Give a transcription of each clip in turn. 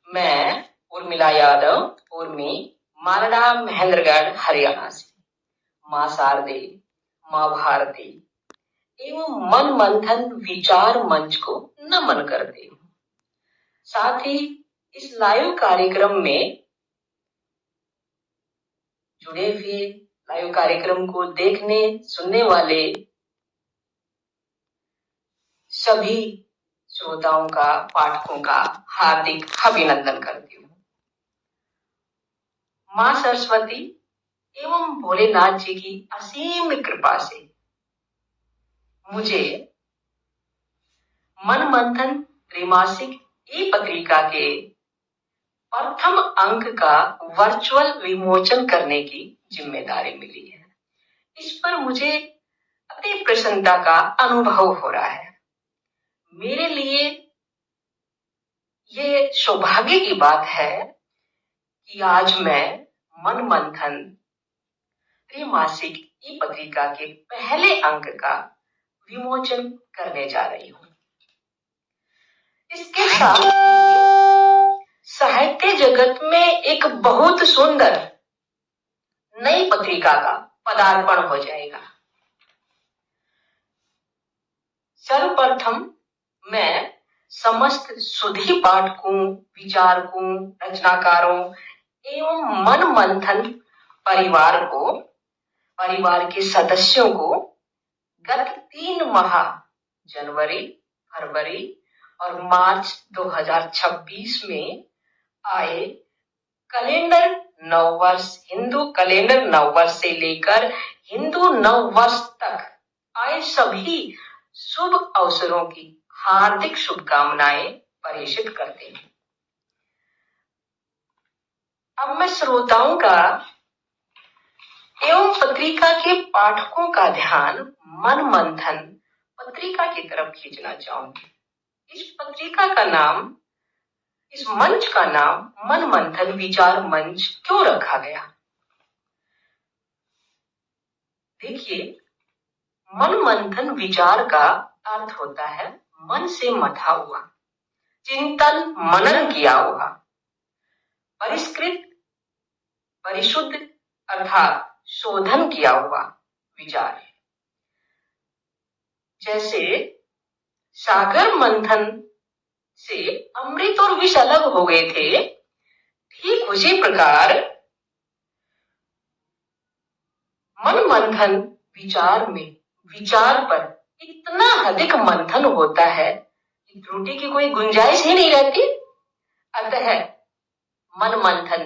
मैं उर्मिला यादव उर्मी मालड़ा महेंद्रगढ़ हरियाणा से माँ शारदे, माँ भारती एवं मन मंथन विचार मंच को नमन करती हूँ। साथ ही इस लाइव कार्यक्रम में जुड़े हुए लाइव कार्यक्रम को देखने सुनने वाले सभी श्रोताओं का, पाठकों का हार्दिक अभिनंदन करती हूँ। माँ सरस्वती एवं भोलेनाथ जी की असीम कृपा से मुझे मन मंथन त्रैमासिक ई पत्रिका के प्रथम अंक का वर्चुअल विमोचन करने की जिम्मेदारी मिली है। इस पर मुझे अति प्रसन्नता का अनुभव हो रहा है। मेरे लिए ये सौभाग्य की बात है कि आज मैं मन मंथन त्रैमासिक ई पत्रिका के पहले अंक का विमोचन करने जा रही हूँ। इसके साथ साहित्य जगत में एक बहुत सुंदर नई पत्रिका का पदार्पण हो जाएगा। सर्वप्रथम मैं समस्त सुधी पाठकों, विचारकों, रचनाकारों एवं मन मंथन परिवार के सदस्यों को गत 3 माह जनवरी, फरवरी और मार्च 2026 में आए कैलेंडर नववर्ष, हिंदू कैलेंडर नववर्ष से लेकर हिंदू नववर्ष तक आए सभी शुभ अवसरों की हार्दिक शुभकामनाएं प्रेषित करते हैं। अब मैं श्रोताओं का एवं पत्रिका के पाठकों का ध्यान मन मंथन पत्रिका की तरफ खींचना चाहूंगी। इस पत्रिका का नाम, इस मंच का नाम मन मंथन विचार मंच क्यों रखा गया? देखिए, मन मंथन विचार का अर्थ होता है मन से मथा हुआ, चिंतन मनन किया हुआ, परिष्कृत, परिशुद्ध अर्थात शोधन किया हुआ विचार। जैसे सागर मंथन से अमृत और विष अलग हो गए थे, ठीक उसी प्रकार मन मंथन विचार में विचार पर इतना अधिक मंथन होता है कि त्रुटि की कोई गुंजाइश ही नहीं रहती। अतः मन मंथन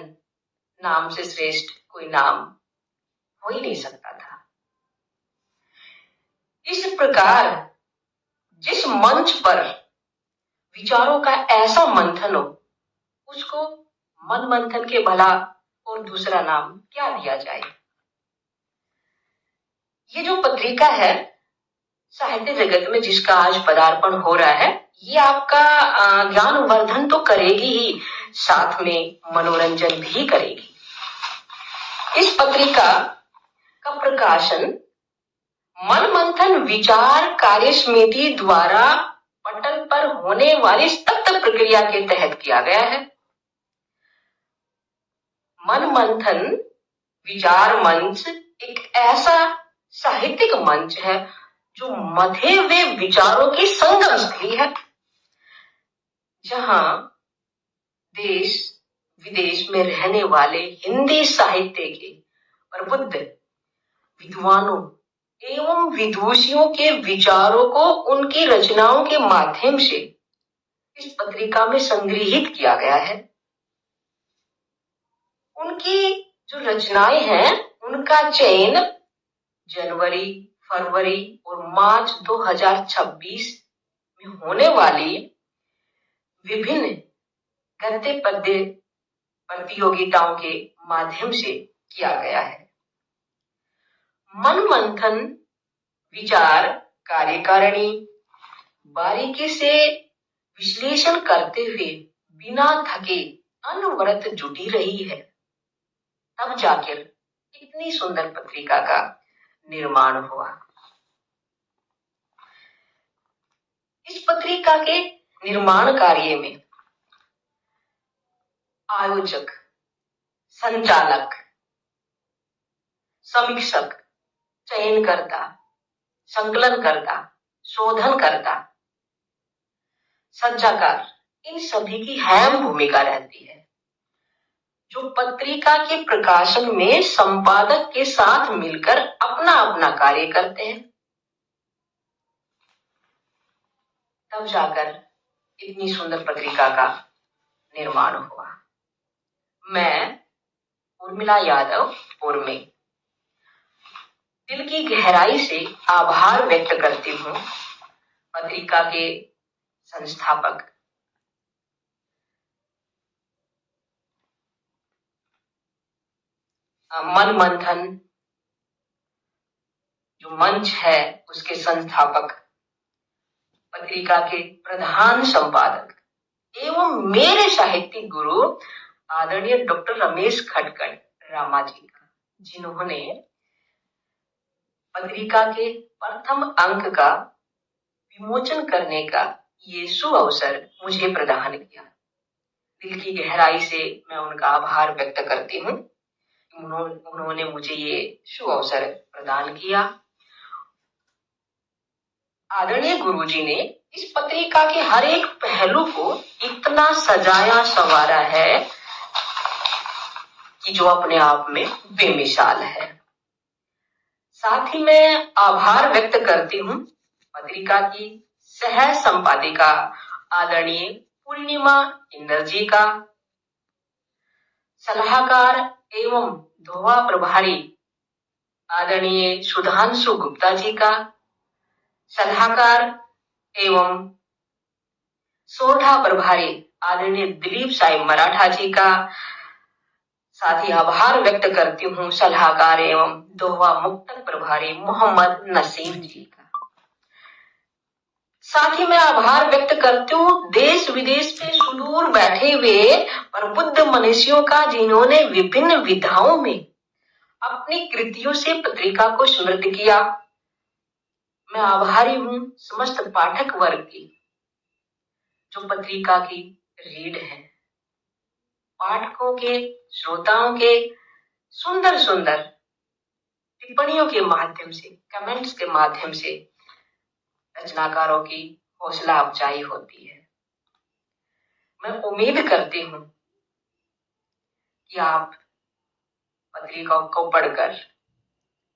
नाम से श्रेष्ठ कोई नाम हो ही नहीं सकता था। इस प्रकार जिस मंच पर विचारों का ऐसा मंथन हो, उसको मन मंथन के भला और दूसरा नाम क्या दिया जाए? ये जो पत्रिका है साहित्य जगत में जिसका आज पदार्पण हो रहा है, ये आपका ज्ञानवर्धन तो करेगी ही, साथ में मनोरंजन भी करेगी। इस पत्रिका का प्रकाशन मन मंथन विचार कार्य समिति द्वारा पटल पर होने वाली सख्त प्रक्रिया के तहत किया गया है। मन मंथन विचार मंच एक ऐसा साहित्यिक मंच है जो मथे हुए विचारों की संगम स्थली है, जहां देश विदेश में रहने वाले हिंदी साहित्य के प्रबुद्ध विद्वानों एवं विदूषियों के विचारों को उनकी रचनाओं के माध्यम से इस पत्रिका में संग्रहित किया गया है। उनकी जो रचनाएं हैं, उनका चयन जनवरी, फरवरी और मार्च 2026 में होने वाली विभिन्न गद्य पद्य प्रतियोगिताओं के माध्यम से किया गया है। मन मंथन विचार कार्यकारिणी बारीकी से विश्लेषण करते हुए बिना थके अनवरत जुटी रही है, तब जाकर इतनी सुंदर पत्रिका का निर्माण हुआ। इस पत्रिका के निर्माण कार्य में आयोजक, संचालक, समीक्षक, चयनकर्ता, संकलनकर्ता, शोधनकर्ता, सज्जाकार, इन सभी की अहम भूमिका रहती है, जो पत्रिका के प्रकाशन में संपादक के साथ मिलकर अपना अपना कार्य करते हैं। तब जाकर इतनी सुंदर पत्रिका का निर्माण हुआ। मैं उर्मिला यादव उर्मी दिल की गहराई से आभार व्यक्त करती हूँ पत्रिका के संस्थापक मन मंथन जो मंच है उसके संस्थापक, पत्रिका के प्रधान संपादक एवं मेरे साहित्यिक गुरु आदरणीय डॉक्टर रमेश खटकड़ रामा जी का, जिन्होंने पत्रिका के प्रथम अंक का विमोचन करने का ये शुभ अवसर मुझे प्रदान किया। दिल की गहराई से मैं उनका आभार व्यक्त करती हूँ। उन्होंने मुझे ये शुभ अवसर प्रदान किया। आदरणीय गुरुजी ने इस पत्रिका के हर एक पहलू को इतना सजाया संवारा है कि जो अपने आप में बेमिसाल है। साथ ही मैं आभार व्यक्त करती हूँ पत्रिका की सह संपादिका आदरणीय पूर्णिमा इंदर जी का, सलाहकार एवं धोवा प्रभारी आदरणीय सुधांशु गुप्ता जी का, सलाहकार एवं सोढ़ा प्रभारी आदरणीय दिलीप साई मराठा जी का, साथ ही आभार व्यक्त करती हूँ सलाहकार एवं दोहा मुक्तक प्रभारी मोहम्मद नसीम जी का। साथ ही मैं आभार व्यक्त करती हूँ देश विदेश में सुदूर बैठे हुए प्रबुद्ध मनुष्यों का, जिन्होंने विभिन्न विधाओं में अपनी कृतियों से पत्रिका को समृद्ध किया। मैं आभारी हूँ समस्त पाठक वर्ग की, जो पत्रिका की रीढ़ है, पाठकों के, श्रोताओं के सुंदर सुंदर टिप्पणियों के माध्यम से, कमेंट्स के माध्यम से रचनाकारों की हौसला अफजाई होती है। मैं उम्मीद करती हूँ कि आप पत्रिकाओं को पढ़कर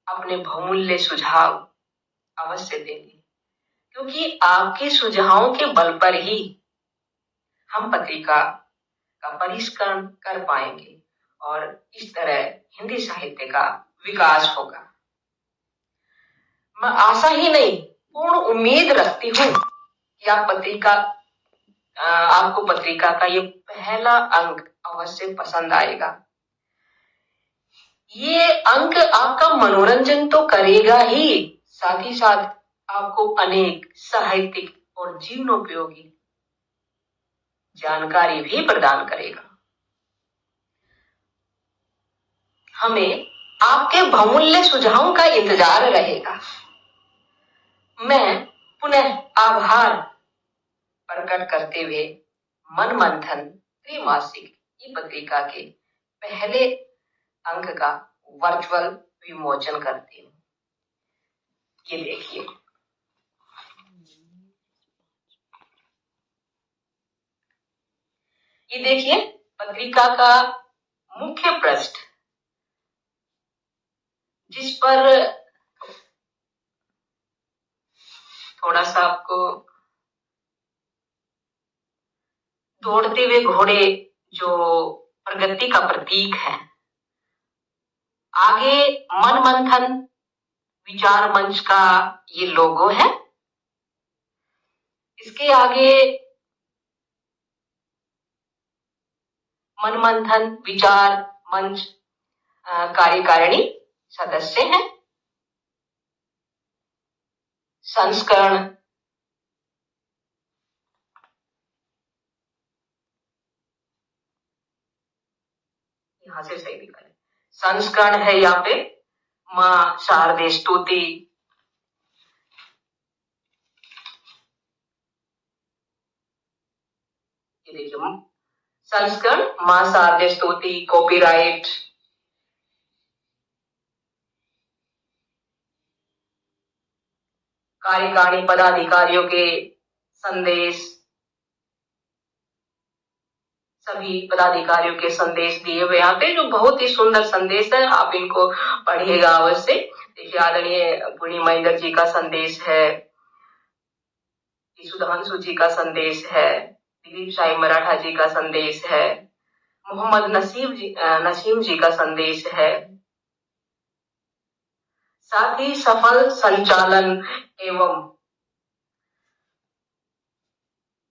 अपने बहुमूल्य सुझाव अवश्य देंगे, क्योंकि आपके सुझावों के बल पर ही हम पत्रिका का परिष्करण कर पाएंगे और इस तरह हिंदी साहित्य का विकास होगा। मैं आशा ही नहीं, पूर्ण उम्मीद रखती हूँ कि आपको पत्रिका का ये पहला अंक अवश्य पसंद आएगा। ये अंक आपका मनोरंजन तो करेगा ही, साथ ही साथ आपको अनेक साहित्यिक और जीवनोपयोगी जानकारी भी प्रदान करेगा। हमें आपके बहुमूल्य सुझावों का इंतजार रहेगा। मैं पुनः आभार प्रकट करते हुए मन मंथन त्रिमासिक की पत्रिका के पहले अंक का वर्चुअल विमोचन करती हूँ। ये देखिए, पत्रिका का मुख्य पृष्ठ, जिस पर थोड़ा सा आपको दौड़ते हुए घोड़े जो प्रगति का प्रतीक है, आगे मन मंथन विचार मंच का ये लोगो है, इसके आगे मन मंथन विचार मंच कार्यकारिणी सदस्य हैं, संस्करण यहां से सही लिखा है, संस्करण है यहाँ पे मां शारदे स्तुति, ये देखिए संस्करण मां साध्य स्तुति कॉपीराइट, कार्यकारिणी पदाधिकारियों के संदेश, सभी पदाधिकारियों के संदेश दिए हुए यहाँ पे, जो बहुत ही सुंदर संदेश है, आप इनको पढ़िएगा अवश्य। देखिए आदरणीय पुणी महेंद्र जी का संदेश है, सुधांशु जी का संदेश है, दिलीप शाही मराठा जी का संदेश है, मोहम्मद नसीम जी का संदेश है। साथ ही सफल संचालन एवं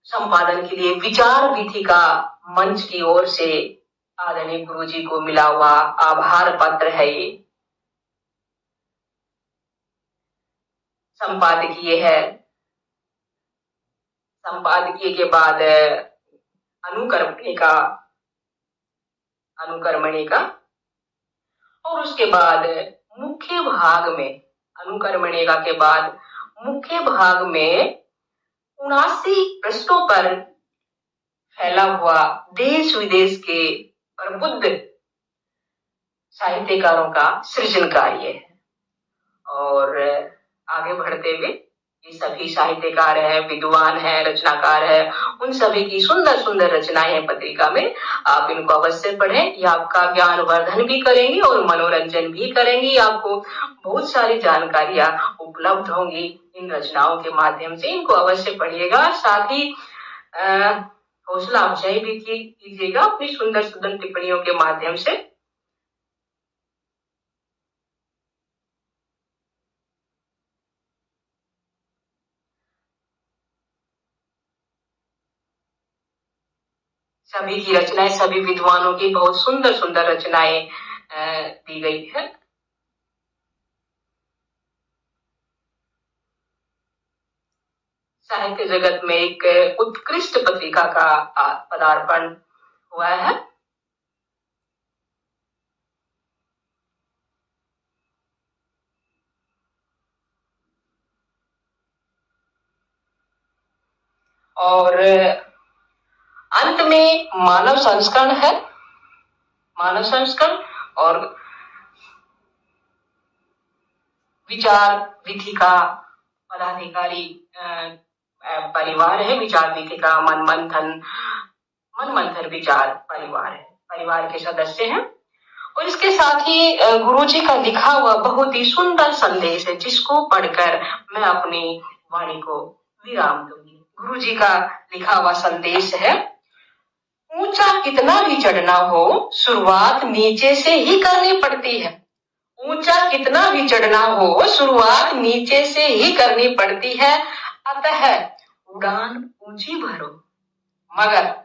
संपादन के लिए विचार विधि का मंच की ओर से आदरणीय गुरु जी को मिला हुआ आभार पत्र है। ये संपादकीय है, संपादकीय के बाद अनुकर्मणिका और उसके बाद मुख्य भाग में, अनुकर्मणिका के बाद मुख्य भाग में 79 पृष्ठों पर फैला हुआ देश विदेश के प्रबुद्ध साहित्यकारों का सृजन कार्य है। और आगे बढ़ते हुए ये सभी साहित्यकार है, विद्वान है, रचनाकार है, उन सभी की सुंदर सुंदर रचनाएं हैं पत्रिका में। आप इनको अवश्य पढ़ें, ये आपका ज्ञान वर्धन भी करेंगी और मनोरंजन भी करेंगी। आपको बहुत सारी जानकारियां उपलब्ध होंगी इन रचनाओं के माध्यम से, इनको अवश्य पढ़िएगा। साथ ही हौसला अफजाई भी कीजिएगा अपनी सुंदर सुंदर टिप्पणियों के माध्यम से। सभी की रचनाएं, सभी विद्वानों की बहुत सुंदर सुंदर रचनाएं दी गई है। साहित्य जगत में एक उत्कृष्ट पत्रिका का पदार्पण हुआ है। और अंत में मानव संस्करण है, मानव संस्करण और विचार विधि का पदाधिकारी परिवार है, विचार विधि का मनमंथन विचार परिवार है, परिवार के सदस्य हैं। और इसके साथ ही गुरु जी का लिखा हुआ बहुत ही सुंदर संदेश है, जिसको पढ़कर मैं अपनी वाणी को विराम दूंगी। गुरु जी का लिखा हुआ संदेश है, ऊंचा कितना भी चढ़ना हो शुरुआत नीचे से ही करनी पड़ती है। ऊंचा कितना भी चढ़ना हो शुरुआत नीचे से ही करनी पड़ती है। अतः उड़ान ऊंची भरो मगर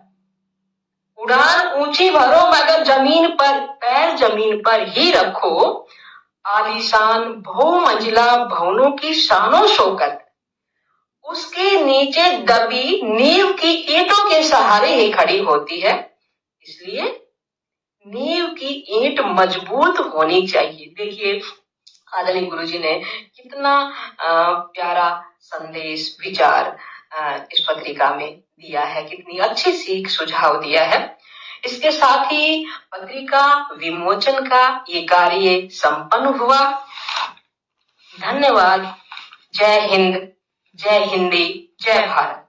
जमीन पर ही रखो। आलीशान बहुमंजिला भवनों की शानो शौकत उसके नीचे दबी नींव की ईंटों के सहारे ही खड़ी होती है। इसलिए नींव की ईंट मजबूत होनी चाहिए। देखिए आदरणीय गुरुजी ने कितना प्यारा संदेश विचार इस पत्रिका में दिया है, कितनी अच्छी सीख सुझाव दिया है। इसके साथ ही पत्रिका विमोचन का ये कार्य संपन्न हुआ। धन्यवाद। जय हिंद, जय हिंदी, जय भारत।